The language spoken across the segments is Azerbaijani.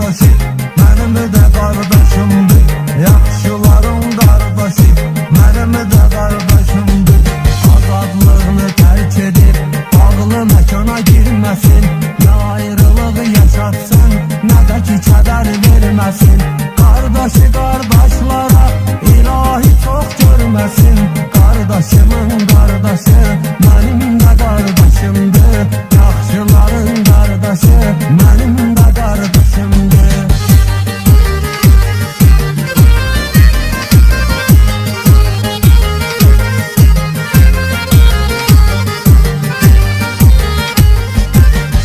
qardaşı, mənim də qardaşımdır. Yaxşıların qardaşı, mənim də qardaşımdır. Azadlığını tərk edib bağlı məkana girməsin. Nə ayrılığı yaşatsan, nə də ki kədər verməsin. Qardaşı qardaşlara ilahi çox görməsin. Qardaşımın qardaşı, mənim də qardaşımdır. Yaxşıların qardaşı, mənim də qardaşımdır.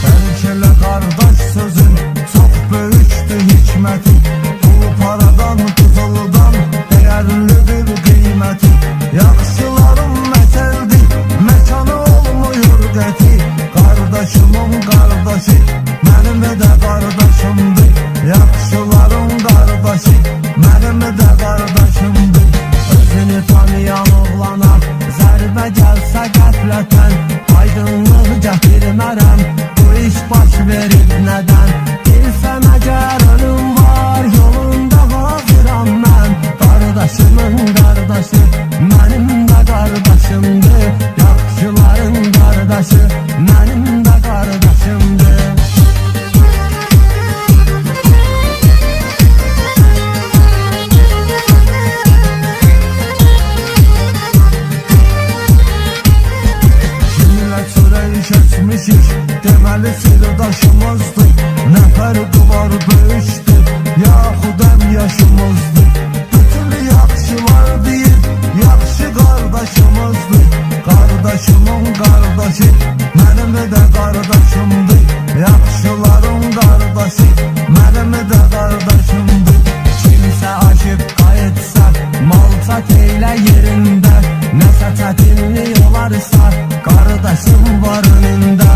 Bəlkələ qardaş sözün çox böyükdür hikməti. Pul paradan, qızıldan dəyərlidir qiyməti. Yaxşıların məsəldir, məkanı olmuyor qəti. Qardaşımın qardaşı, mənim də qardaşımdır. Yaxşıların qardaşı, mənim də qardaşımdır. Özünü tanıyan oğlana zərbə gəlsə qəflətən, aydınlıq gətirmərəm, bu iş baş verib nədən? Bilsən əgər ölüm var, yolunda hazıram mən. Qardaşımın qardaşı, mənim də qardaşımdır. Yaxşıların qardaşı, mənim də qardaşımdır. Kiminlə çörək keçmişik, deməli sirdaşımızdır. Nə fərqi var böyükdür, yaxud əm yaşımızdır. Bütün yaxşılar deyir, yaxşı qardaşımızdır. Qardaşımın qardaşı, mənim də qardaşımdır. Yaxşıların qardaşı, mənim də qardaşımdır. Kimsə aşıb qayıtsa, mal çat eylə yerində. Nəsə çətinlik olarsa, qardaşım var önündə.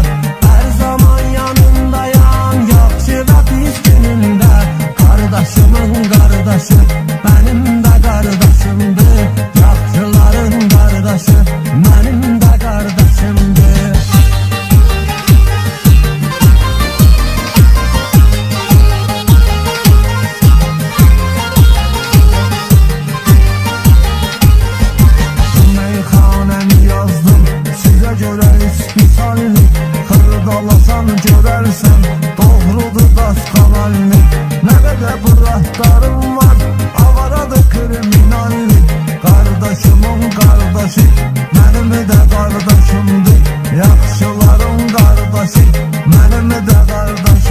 Hər zaman yanındayam, yaxşı və pis günündə. Qardaşımın qardaşı, mənim də qardaşımdır. Yaxşıların qardaşı, mənim də qardaşımdır. Meyxanəmi yazdım, sizə görə istisalini. Xırdalasan görərsən, doğrudur dastanalini. Nə qədər bıraklarım var, avaradır kriminallik. Qardaşımın qardaşı, mənim də qardaşımdır. Yaxşıların qardaşı, mənim də qardaşımdır.